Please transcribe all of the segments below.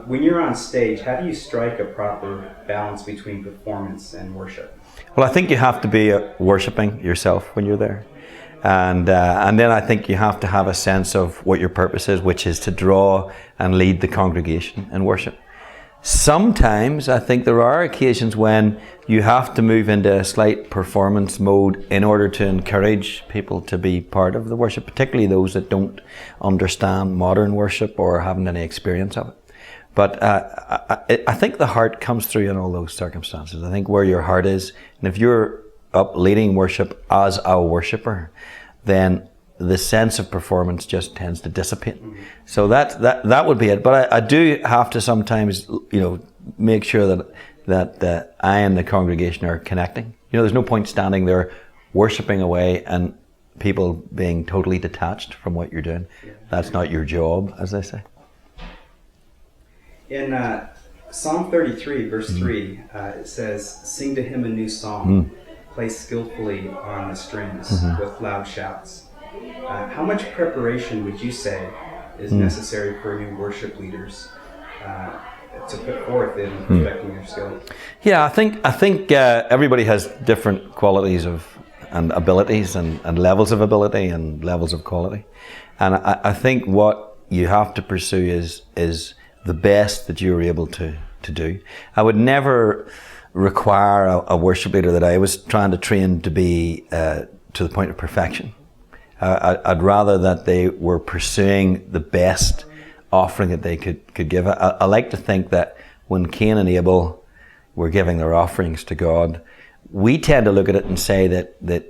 When you're on stage, how do you strike a proper balance between performance and worship? Well, I think you have to be worshipping yourself when you're there. And then I think you have to have a sense of what your purpose is, which is to draw and lead the congregation in worship. Sometimes I think there are occasions when you have to move into a slight performance mode in order to encourage people to be part of the worship, particularly those that don't understand modern worship or haven't any experience of it. But I think the heart comes through in all those circumstances. I think where your heart is, and if you're up leading worship as a worshipper, then the sense of performance just tends to dissipate. So that would be it. But I do have to sometimes, make sure that I and the congregation are connecting. There's no point standing there worshiping away and people being totally detached from what you're doing. That's not your job, as they say. In Psalm 33, verse 3, it says, "Sing to him a new song, play skillfully on the strings with loud shouts." How much preparation would you say is necessary for new worship leaders to put forth in perfecting their skill? Yeah, I think everybody has different qualities and abilities and levels of ability and levels of quality, and I think what you have to pursue is the best that you're able to do. I would never require a worship leader that I was trying to train to be to the point of perfection. I'd rather that they were pursuing the best offering that they could give. I like to think that when Cain and Abel were giving their offerings to God, we tend to look at it and say that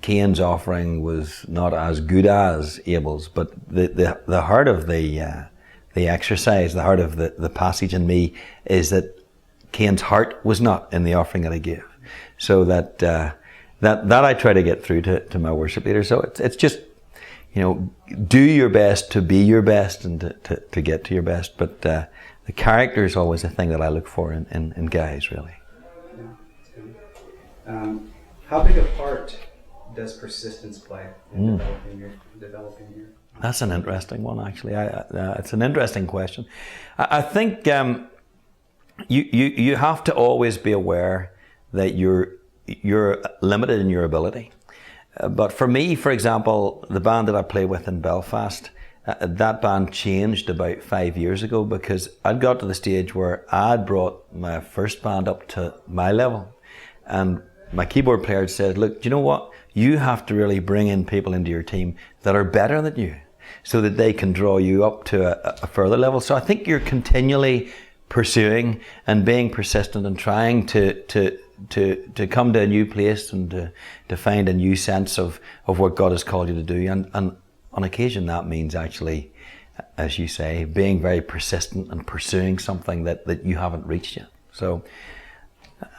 Cain's offering was not as good as Abel's, but the heart of the exercise, the heart of the passage in me is that Cain's heart was not in the offering that he gave. So that I try to get through to my worship leaders. So it's just, do your best to be your best and to get to your best. But the character is always a thing that I look for in guys, really. How big a part does persistence play in developing your? That's an interesting one, actually. It's an interesting question. I think you have to always be aware that you're limited in your ability. But for me, for example, the band that I play with in Belfast, that band changed about 5 years ago because I'd got to the stage where I'd brought my first band up to my level. And my keyboard player said, "Look, do you know what? You have to really bring in people into your team that are better than you so that they can draw you up to a further level." So I think you're continually pursuing and being persistent and trying to come to a new place and to find a new sense of what God has called you to do. And on occasion that means actually, as you say, being very persistent and pursuing something that you haven't reached yet. So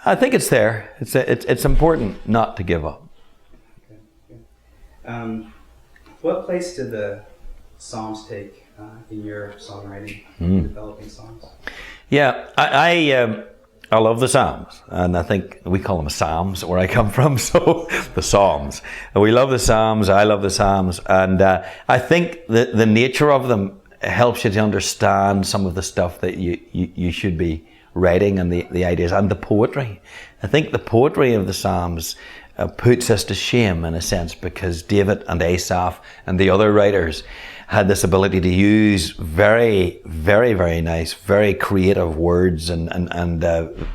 I think it's there. It's important not to give up. Okay. What place did the Psalms take in your songwriting, developing songs? Yeah, I love the Psalms, and I think we call them Psalms where I come from, so the Psalms. We love the Psalms, I love the Psalms, and I think the nature of them helps you to understand some of the stuff that you should be writing and the ideas and the poetry. I think the poetry of the Psalms puts us to shame in a sense because David and Asaph and the other writers had this ability to use very, very, very nice, very creative words and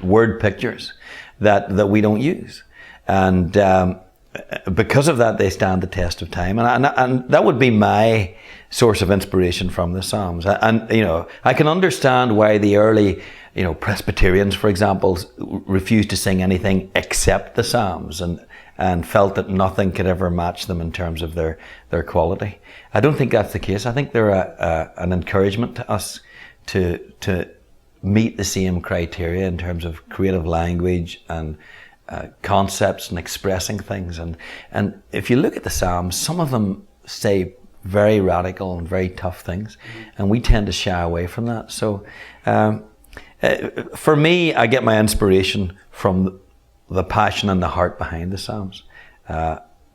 word pictures that we don't use. And because of that, they stand the test of time. And that would be my source of inspiration from the Psalms. And, I can understand why the early, Presbyterians, for example, refused to sing anything except the Psalms and felt that nothing could ever match them in terms of their quality. I don't think that's the case. I think they're an encouragement to us to meet the same criteria in terms of creative language and concepts and expressing things. And if you look at the Psalms, some of them say very radical and very tough things, and we tend to shy away from that. So for me, I get my inspiration from the passion and the heart behind the Psalms.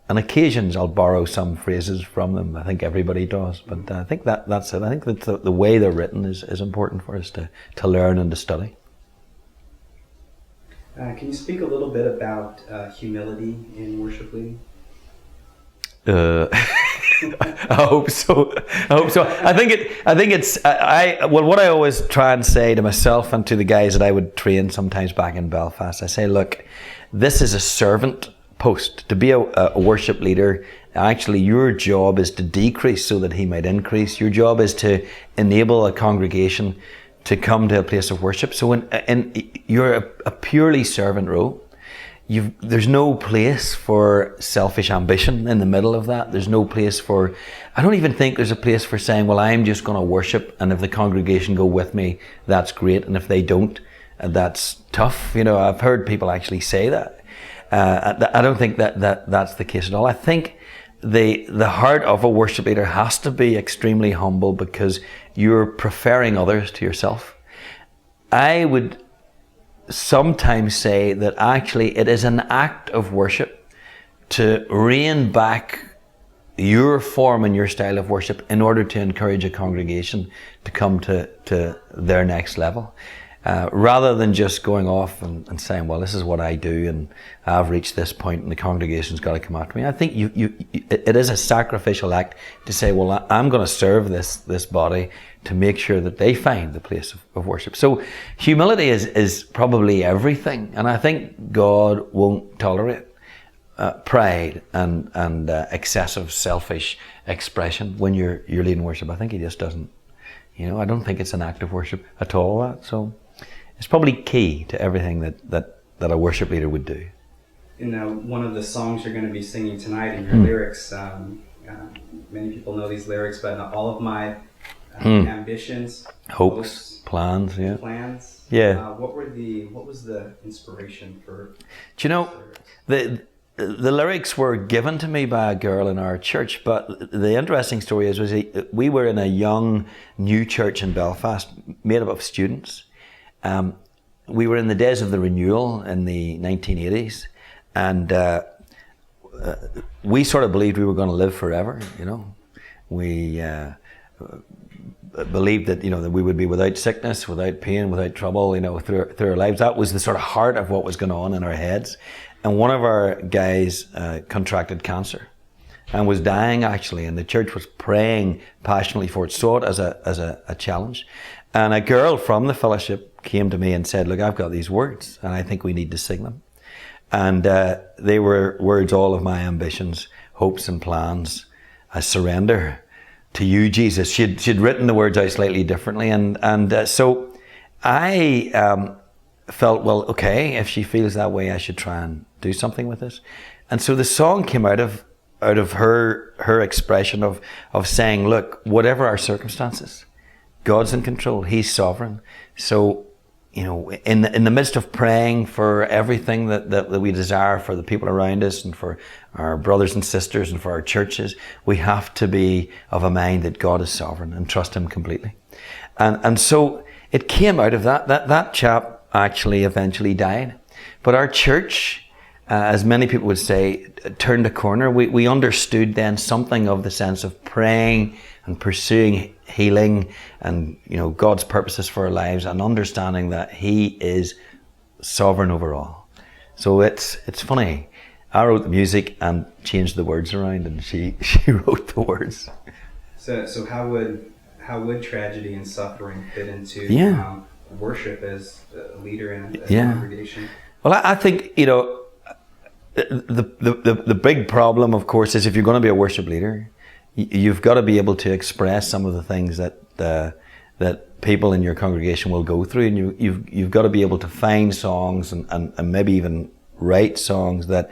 on occasions I'll borrow some phrases from them. I think everybody does, but I think that's it. I think that the way they're written is important for us to learn and to study. Can you speak a little bit about humility in worship leading? I hope so. I think it's. Well, what I always try and say to myself and to the guys that I would train sometimes back in Belfast, I say, look, this is a servant post. To be a worship leader, actually, your job is to decrease so that He might increase. Your job is to enable a congregation to come to a place of worship. So you're a purely servant role. There's no place for selfish ambition in the middle of that. There's no place for, I don't even think there's a place for saying, well, I'm just going to worship, and if the congregation go with me, that's great, and if they don't, that's tough. I've heard people actually say that. I don't think that's the case at all. I think the heart of a worship leader has to be extremely humble, because you're preferring others to yourself. I would sometimes say that actually it is an act of worship to rein back your form and your style of worship in order to encourage a congregation to come to their next level. Rather than just going off and saying, well, this is what I do and I've reached this point and the congregation's got to come after me. I think it is a sacrificial act to say, well, I'm going to serve this body to make sure that they find the place of worship. So humility is probably everything. And I think God won't tolerate pride and excessive selfish expression when you're leading worship. I think He just doesn't. I don't think it's an act of worship at all. So it's probably key to everything that a worship leader would do. In one of the songs you're going to be singing tonight, in your lyrics, many people know these lyrics, but all of my ambitions, hopes, plans, yeah. What was the inspiration for? Do you know the lyrics were given to me by a girl in our church, but the interesting story was we were in a young new church in Belfast made up of students. We were in the days of the renewal in the 1980s, and we sort of believed we were going to live forever. We believed that that we would be without sickness, without pain, without trouble, through our lives. That was the sort of heart of what was going on in our heads. And one of our guys contracted cancer and was dying actually, and the church was praying passionately for it, saw it as a challenge. And a girl from the fellowship came to me and said, look, I've got these words and I think we need to sing them. And they were words, all of my ambitions, hopes and plans, I surrender to you, Jesus. She'd written the words out slightly differently, and so I felt, well, okay, if she feels that way, I should try and do something with this. And so the song came out of her expression of saying, look, whatever our circumstances, God's in control. He's sovereign. So, in the midst of praying for everything that we desire for the people around us and for our brothers and sisters and for our churches, we have to be of a mind that God is sovereign and trust Him completely. And so it came out of that chap actually eventually died. But our church, as many people would say, turned a corner. We understood then something of the sense of praying and pursuing healing and God's purposes for our lives, and understanding that He is sovereign over all. So it's funny. I wrote the music and changed the words around, and she wrote the words. So how would tragedy and suffering fit into worship as a leader in a congregation? Well, I think the big problem, of course, is if you're going to be a worship leader, you've got to be able to express some of the things that people in your congregation will go through, and you've got to be able to find songs and maybe even write songs that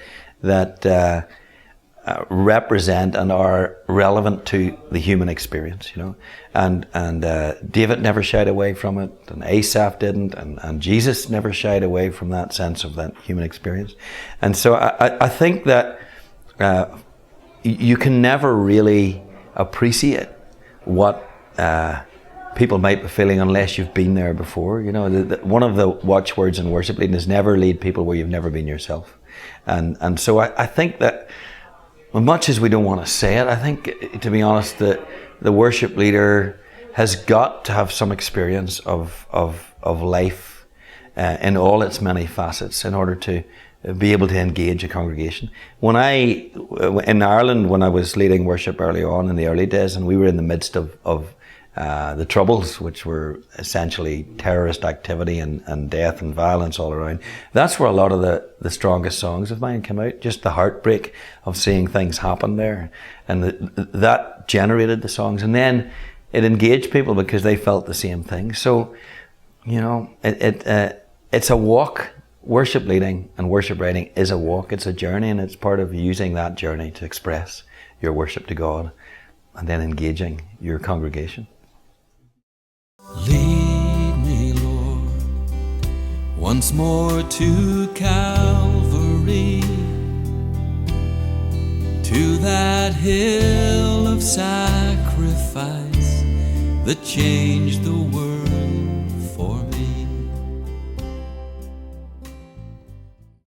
represent and are relevant to the human experience, and David never shied away from it, and Asaph didn't, and Jesus never shied away from that sense of that human experience. And so I think that you can never really appreciate what people might be feeling unless you've been there before. One of the watchwords in worship leading is never lead people where you've never been yourself. And so I think that much as we don't want to say it, I think, to be honest, the worship leader has got to have some experience of life in all its many facets in order to be able to engage a congregation. In Ireland, when I was leading worship early on in the early days, and we were in the midst of the Troubles, which were essentially terrorist activity and death and violence all around, that's where a lot of the strongest songs of mine came out. Just the heartbreak of seeing things happen there. And that generated the songs. And then it engaged people because they felt the same thing. So, it's a walk. Worship leading and worship writing is a walk. It's a journey, and it's part of using that journey to express your worship to God and then engaging your congregation. Lead me, Lord, once more to Calvary, to that hill of sacrifice that changed the world.